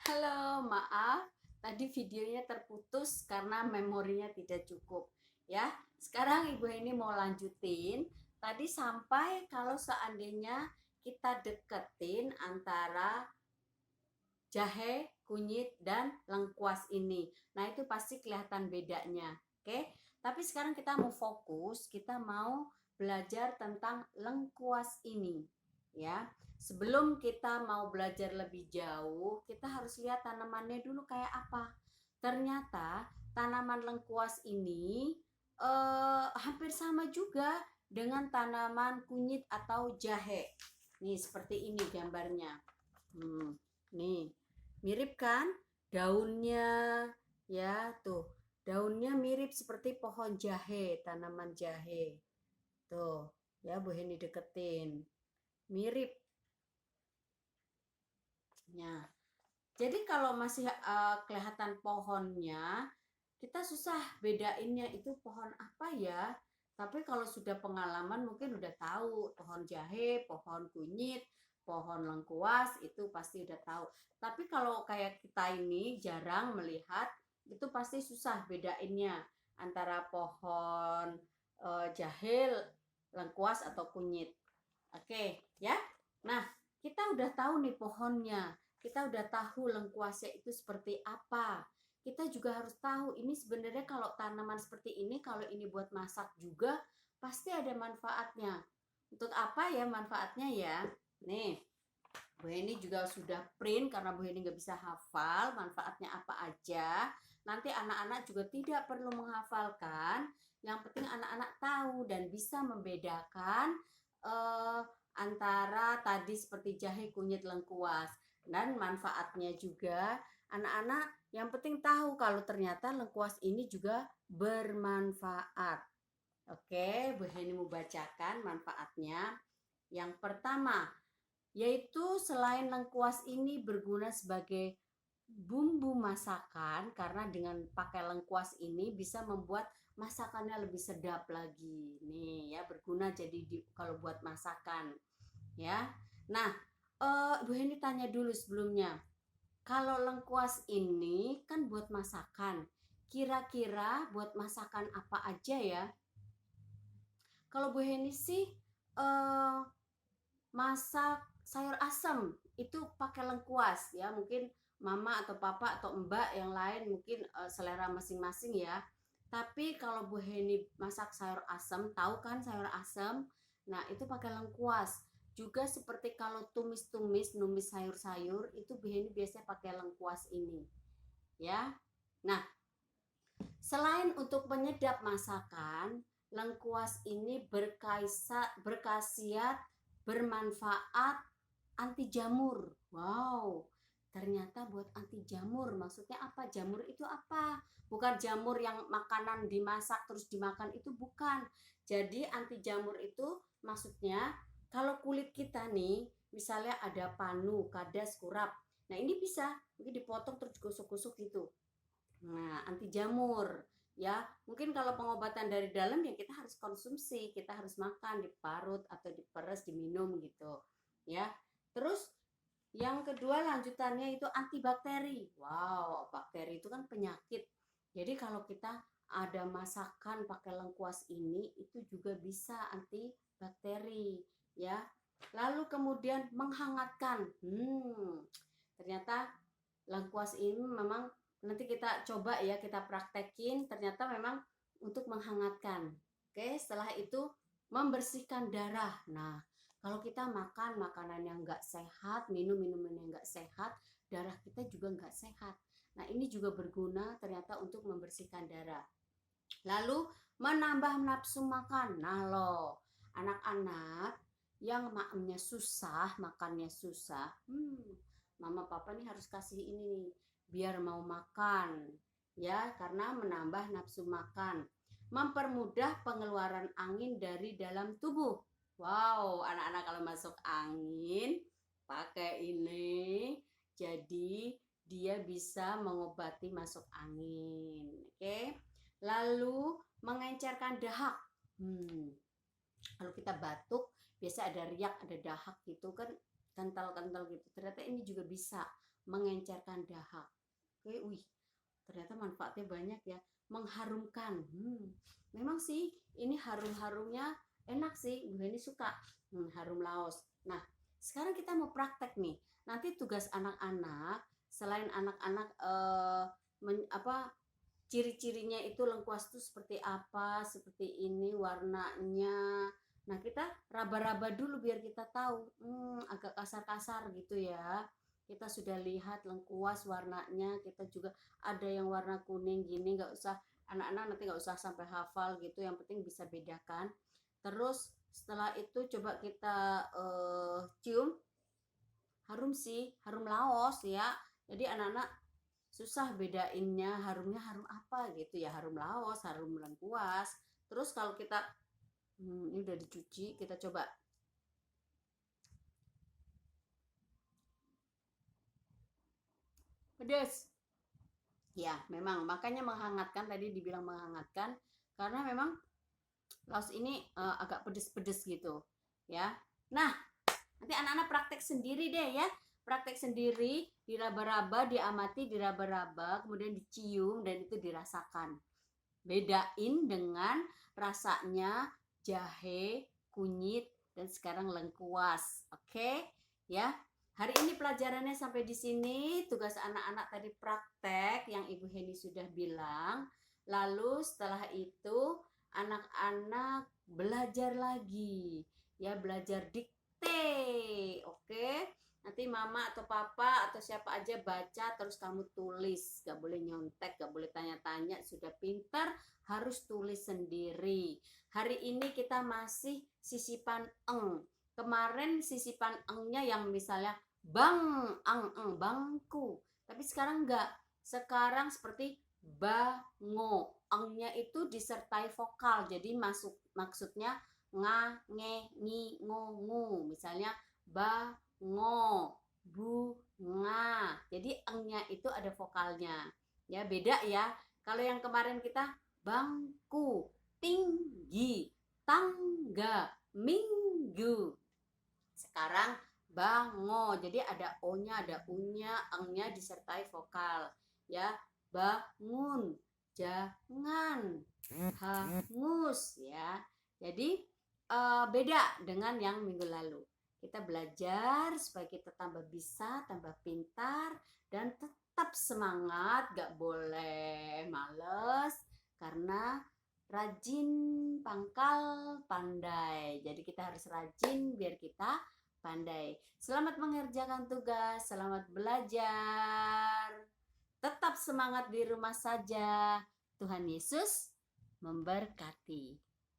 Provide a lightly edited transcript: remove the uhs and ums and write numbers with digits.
Halo, maaf. Tadi videonya terputus karena memorinya tidak cukup. Ya, sekarang Ibu ini mau lanjutin. Tadi sampai kalau seandainya kita deketin antara jahe, kunyit, dan lengkuas ini. Nah, itu pasti kelihatan bedanya. Oke, tapi sekarang kita mau fokus, kita mau belajar tentang lengkuas ini. Ya, sebelum kita mau belajar lebih jauh, kita harus lihat tanamannya dulu kayak apa. Ternyata tanaman lengkuas ini hampir sama juga dengan tanaman kunyit atau jahe. Nih, seperti ini gambarnya. Nih, mirip kan daunnya, ya tuh, daunnya mirip seperti pohon jahe, tanaman jahe tuh, ya Bu Heni deketin, mirip ya. Jadi kalau masih kelihatan pohonnya, kita susah bedainnya itu pohon apa ya. Tapi kalau sudah pengalaman mungkin udah tahu pohon jahe, pohon kunyit, pohon lengkuas itu pasti udah tahu. Tapi kalau kayak kita ini jarang melihat, itu pasti susah bedainnya antara pohon jahe, lengkuas atau kunyit. Oke, ya. Nah, kita udah tahu nih pohonnya. Kita udah tahu lengkuasnya itu seperti apa. Kita juga harus tahu ini sebenarnya kalau tanaman seperti ini, kalau ini buat masak juga pasti ada manfaatnya. Untuk apa ya manfaatnya ya? Nih, Bu Heni juga sudah print karena Bu Heni nggak bisa hafal manfaatnya apa aja. Nanti anak-anak juga tidak perlu menghafalkan. Yang penting anak-anak tahu dan bisa membedakan eh, antara tadi seperti jahe, kunyit, lengkuas. Dan manfaatnya juga anak-anak yang penting tahu kalau ternyata lengkuas ini juga bermanfaat. Oke, Bu Heni mau bacakan manfaatnya. Yang pertama, yaitu selain lengkuas ini berguna sebagai bumbu masakan karena dengan pakai lengkuas ini bisa membuat masakannya lebih sedap lagi. Nih ya berguna jadi kalau buat masakan ya. Nah, Bu Heni tanya dulu sebelumnya. Kalau lengkuas ini kan buat masakan. Kira-kira buat masakan apa aja ya? Kalau Bu Heni sih eh, masak sayur asem itu pakai lengkuas ya, mungkin mama atau papa atau mbak yang lain mungkin selera masing-masing ya. Tapi kalau Bu Heni masak sayur asem, tahu kan sayur asem, nah itu pakai lengkuas juga. Seperti kalau tumis-tumis numis sayur-sayur itu Bu Heni biasanya pakai lengkuas ini ya. Nah, selain untuk penyedap masakan, lengkuas ini berkhasiat bermanfaat anti jamur. Wow, ternyata buat anti jamur. Maksudnya apa? Jamur itu apa? Bukan jamur yang makanan dimasak terus dimakan, itu bukan. Jadi anti jamur itu maksudnya kalau kulit kita nih, misalnya ada panu, kadas, kurap. Nah, ini bisa mungkin dipotong terus gosok-gosok gitu. Nah, anti jamur ya. Mungkin kalau pengobatan dari dalam ya kita harus konsumsi, kita harus makan, diparut atau diperes, diminum gitu. Ya. Terus yang kedua lanjutannya itu antibakteri. Wow, bakteri itu kan penyakit. Jadi kalau kita ada masakan pakai lengkuas ini itu juga bisa antibakteri ya. Lalu kemudian menghangatkan. Ternyata lengkuas ini memang nanti kita coba ya, kita praktekin, ternyata memang untuk menghangatkan. Oke, setelah itu membersihkan darah. Nah, kalau kita makan makanan yang nggak sehat, minum minuman yang nggak sehat, darah kita juga nggak sehat. Nah, ini juga berguna ternyata untuk membersihkan darah. Lalu menambah nafsu makan. Nah loh, anak-anak yang makannya susah, mama papa nih harus kasih ini nih, biar mau makan. Ya, karena menambah nafsu makan. Mempermudah pengeluaran angin dari dalam tubuh. Wow, anak-anak kalau masuk angin pakai ini, jadi dia bisa mengobati masuk angin. Oke. Lalu mengencerkan dahak. Kalau kita batuk, biasa ada riak, ada dahak gitu kan, kental-kental gitu. Ternyata ini juga bisa mengencerkan dahak. Oke, wih, ternyata manfaatnya banyak ya. Mengharumkan. Memang sih ini harum-harumnya enak sih. Gue ini suka harum Laos. Nah, sekarang kita mau praktek nih. Nanti tugas anak-anak, selain anak-anak ciri-cirinya itu lengkuas itu seperti apa, seperti ini warnanya. Nah, kita raba-raba dulu biar kita tahu. Agak kasar-kasar gitu ya. Kita sudah lihat lengkuas warnanya, kita juga ada yang warna kuning gini, nggak usah anak-anak nanti nggak usah sampai hafal gitu, yang penting bisa bedakan. Terus setelah itu coba kita cium. Harum sih, harum Laos ya. Jadi anak-anak susah bedainnya harumnya harum apa gitu ya, harum Laos, harum lengkuas. Terus kalau kita ini udah dicuci, kita coba pedas ya. Memang makanya menghangatkan, tadi dibilang menghangatkan karena memang Laos ini agak pedes-pedes gitu ya. Nah, nanti anak-anak praktek sendiri deh ya, praktek sendiri, diraba-raba, diamati, diraba-raba, kemudian dicium dan itu dirasakan. Bedain dengan rasanya jahe, kunyit, dan sekarang lengkuas. Oke? Ya. Hari ini pelajarannya sampai di sini. Tugas anak-anak tadi praktek yang Ibu Heni sudah bilang. Lalu setelah itu anak-anak belajar lagi. Ya, belajar dikte. Oke? Nanti mama atau papa atau siapa aja baca terus kamu tulis, gak boleh nyontek, gak boleh tanya-tanya, sudah pintar harus tulis sendiri. Hari ini kita masih sisipan eng. Kemarin sisipan engnya yang misalnya bang, eng, bangku, tapi sekarang enggak. Sekarang seperti bango, engnya itu disertai vokal, jadi maksudnya nga, nge, ngi, ngo, ngu. Misalnya bango, bunga. Jadi engnya itu ada vokalnya. Ya, beda ya. Kalau yang kemarin kita bangku, tinggi, tangga, minggu. Sekarang bango. Jadi ada o-nya, ada u-nya, engnya disertai vokal. Ya, bangun, jangan, hangus ya. Jadi beda dengan yang minggu lalu. Kita belajar supaya kita tambah bisa, tambah pintar, dan tetap semangat, gak boleh males, karena rajin pangkal pandai. Jadi kita harus rajin biar kita pandai. Selamat mengerjakan tugas, selamat belajar. Tetap semangat di rumah saja. Tuhan Yesus memberkati.